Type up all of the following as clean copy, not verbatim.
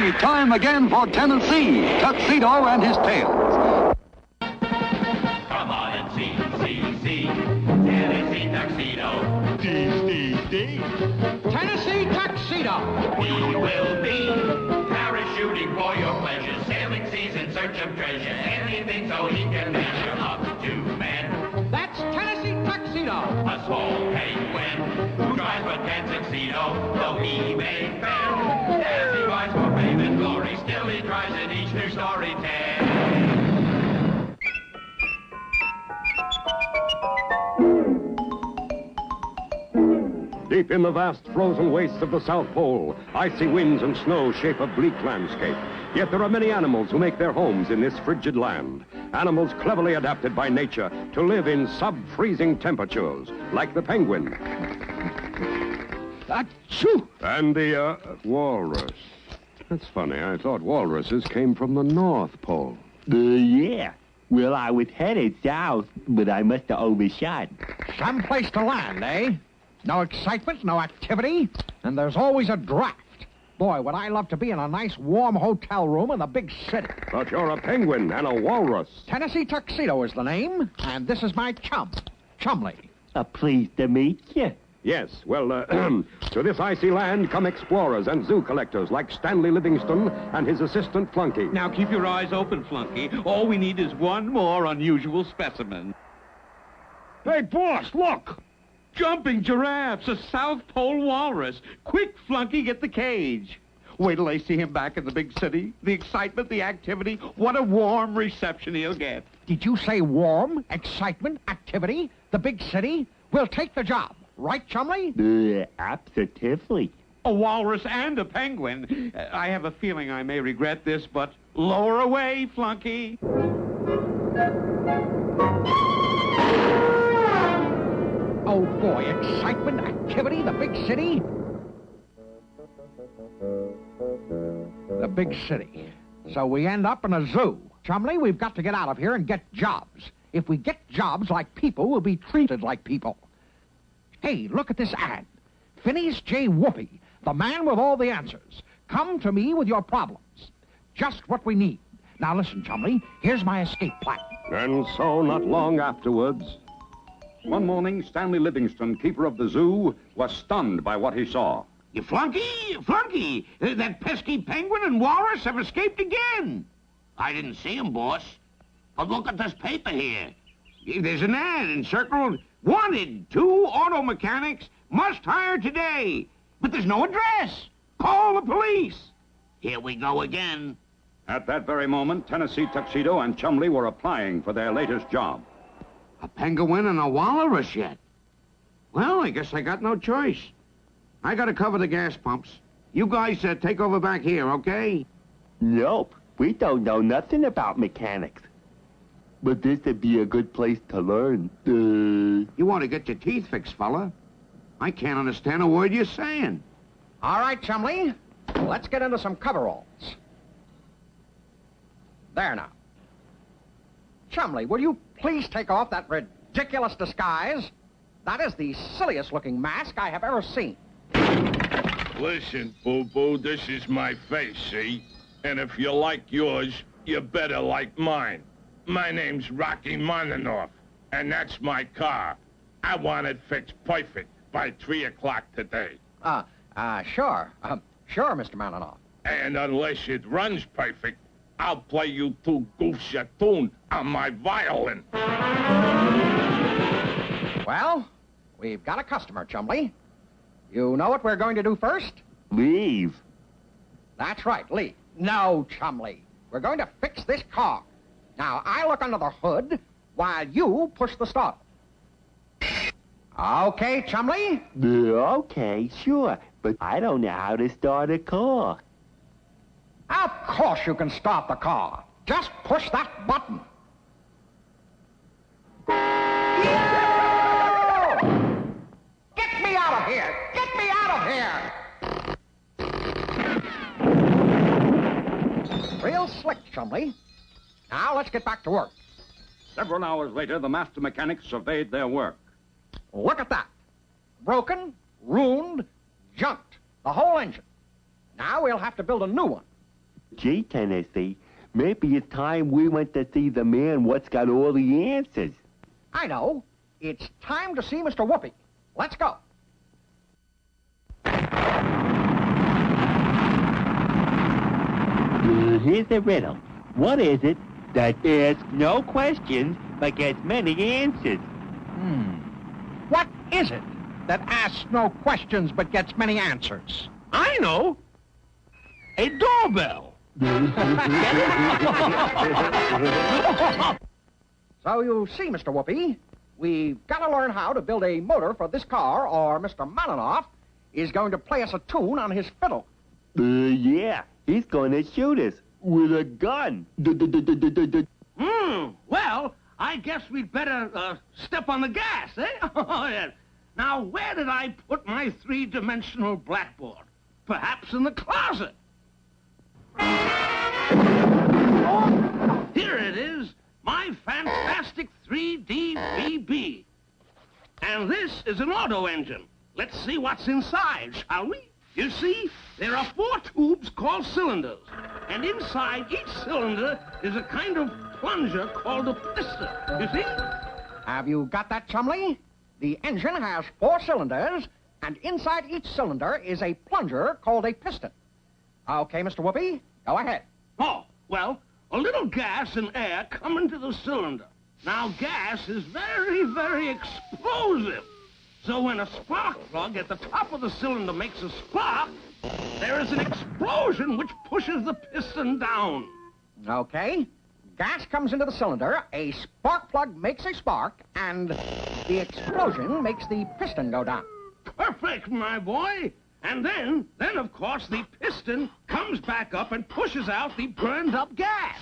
Finally, time again for Tennessee, Tuxedo and his tales. Come on and see, Tennessee Tuxedo. D. Tennessee Tuxedo. We will be parachuting for your pleasure, sailing seas in search of treasure, anything so he can measure up to men. That's Tennessee Tuxedo. A small penguin who tries but can't succeed, though he may fail. As he rides for fame and glory, still he tries in each new story tale. Deep in the vast frozen wastes of the South Pole, icy winds and snow shape a bleak landscape. Yet there are many animals who make their homes in this frigid land. Animals cleverly adapted by nature to live in sub-freezing temperatures, like the penguin. Achoo! And the, walrus. That's funny. I thought walruses came from the North Pole. Yeah. Well, I was headed south, but I must have overshot. Some place to land, eh? No excitement, no activity, and there's always a draft. Boy, would I love to be in a nice, warm hotel room in the big city. But you're a penguin and a walrus. Tennessee Tuxedo is the name, and this is my chum, Chumley. Pleased to meet you. Yes, well, to this icy land come explorers and zoo collectors like Stanley Livingston and his assistant Flunky. Now keep your eyes open, Flunky. All we need is one more unusual specimen. Hey, boss, look! Jumping giraffes, a South Pole walrus. Quick, Flunky, get the cage. Wait till I see him back in the big city. The excitement, the activity. What a warm reception he'll get. Did you say warm, excitement, activity, the big city? We'll take the job. Right, Chumley? Absolutely. A walrus and a penguin. I have a feeling I may regret this, but lower away, Flunky. Oh, boy, excitement, activity, the big city. The big city. So we end up in a zoo. Chumley, we've got to get out of here and get jobs. If we get jobs like people, we'll be treated like people. Hey, look at this ad. Phineas J. Whoopi, the man with all the answers. Come to me with your problems. Just what we need. Now listen, Chumley, here's my escape plan. And so, not long afterwards... One morning, Stanley Livingston, keeper of the zoo, was stunned by what he saw. You Flunky! That pesky penguin and walrus have escaped again. I didn't see 'em, boss. But look at this paper here. There's an ad encircled, wanted, 2 auto mechanics, must hire today. But there's no address. Call the police. Here we go again. At that very moment, Tennessee Tuxedo and Chumley were applying for their latest job. A penguin and a walrus yet? Well, I guess I got no choice. I gotta cover the gas pumps. You guys take over back here, okay? Nope. We don't know nothing about mechanics. But this would be a good place to learn. You want to get your teeth fixed, fella? I can't understand a word you're saying. All right, Chumley, let's get into some coveralls. There now. Chumley, will you please take off that ridiculous disguise? That is the silliest-looking mask I have ever seen. Listen, Boo-Boo, this is my face, see? And if you like yours, you better like mine. My name's Rocky Monanoff, and that's my car. I want it fixed perfect by 3 o'clock today. Sure. Sure, Mr. Mananoff. And unless it runs perfect, I'll play you 2 goofs a tune on my violin. Well, we've got a customer, Chumley. You know what we're going to do first? Leave. That's right, leave. No, Chumley. We're going to fix this car. Now, I look under the hood while you push the starter. Okay, Chumley? Okay, sure. But I don't know how to start a car. Of course you can start the car. Just push that button. Get me out of here! Get me out of here! Real slick, Chumley. Now let's get back to work. Several hours later, the master mechanics surveyed their work. Look at that. Broken, ruined, junked. The whole engine. Now we'll have to build a new one. Gee, Tennessee, maybe it's time we went to see the man what's got all the answers. I know. It's time to see Mr. Whoopi. Let's go. Here's the riddle. What is it that asks no questions but gets many answers? What is it that asks no questions but gets many answers? I know. A doorbell. So you see, Mr. Whoopi, we've got to learn how to build a motor for this car, or Mr. Malinoff is going to play us a tune on his fiddle. Yeah, he's gonna shoot us with a gun. Well, I guess we'd better step on the gas, eh? Oh, yeah. Now, where did I put my three-dimensional blackboard? Perhaps in the closet. Oh, here it is, my fantastic 3D BB. And this is an auto engine. Let's see what's inside, shall we? You see, there are 4 tubes called cylinders. And inside each cylinder is a kind of plunger called a piston. You see? Have you got that, Chumley? The engine has 4 cylinders, and inside each cylinder is a plunger called a piston. Okay, Mr. Whoopi, go ahead. Oh, well, a little gas and air come into the cylinder. Now, gas is very, very explosive. So when a spark plug at the top of the cylinder makes a spark, there is an explosion which pushes the piston down. Okay. Gas comes into the cylinder, a spark plug makes a spark, and the explosion makes the piston go down. Perfect, my boy. And then, of course, the piston comes back up and pushes out the burned-up gas.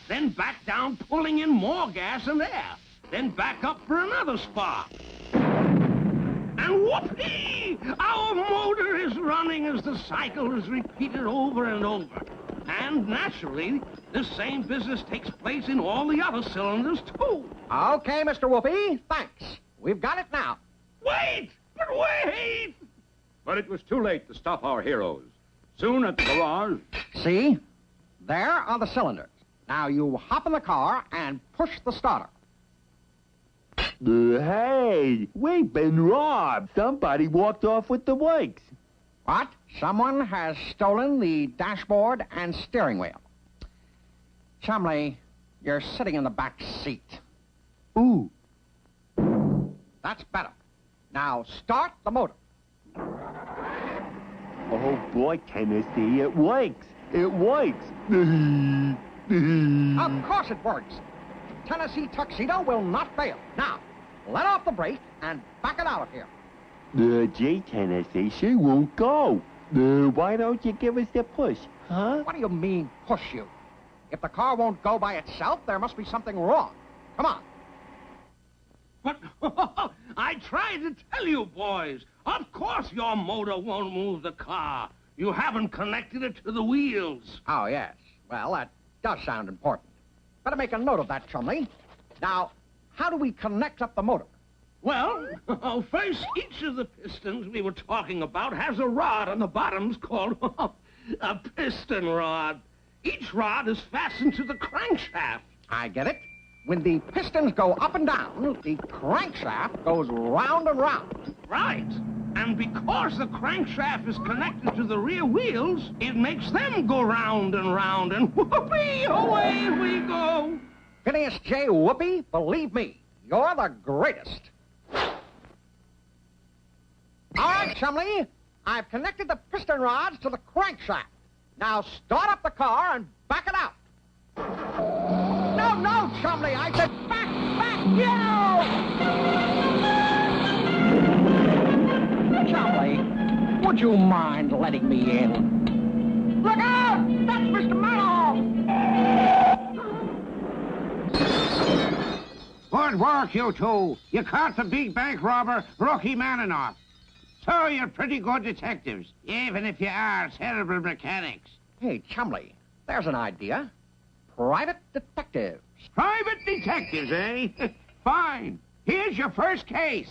Then back down, pulling in more gas and air. Then back up for another spark. And whoopee! Our motor is running as the cycle is repeated over and over. And naturally, the same business takes place in all the other cylinders, too. Okay, Mr. Whoopi, thanks. We've got it now. Wait! But wait! But it was too late to stop our heroes. Soon at the garage... See? There are the cylinders. Now you hop in the car and push the starter. Hey, we've been robbed. Somebody walked off with the bikes. What? Someone has stolen the dashboard and steering wheel. Chumley, you're sitting in the back seat. Ooh. That's better. Now start the motor. Oh, boy, Tennessee, it works. It works. Of course it works. Tennessee Tuxedo will not fail. Now, let off the brake and back it out of here. Gee, Tennessee, she won't go. Why don't you give us a push, huh? What do you mean, push you? If the car won't go by itself, there must be something wrong. Come on. But I tried to tell you, boys. Of course your motor won't move the car. You haven't connected it to the wheels. Oh, yes. Well, that does sound important. Better make a note of that, Chumley. Now, how do we connect up the motor? Well, first, each of the pistons we were talking about has a rod on the bottoms called a piston rod. Each rod is fastened to the crankshaft. I get it. When the pistons go up and down, the crankshaft goes round and round. Right. And because the crankshaft is connected to the rear wheels, it makes them go round, and whoopee, away we go. Phineas J. Whoopi, believe me, you're the greatest. All right, Chumley, I've connected the piston rods to the crankshaft. Now start up the car and back it out. No, Chumley, I said back, you! Chumley, would you mind letting me in? Look out! That's Mr. Malinoff! Good work, you two. You caught the big bank robber, Rocky Maninoff. So you're pretty good detectives, even if you are terrible mechanics. Hey, Chumley, there's an idea. Private detectives. Private detectives, eh? Fine. Here's your first case.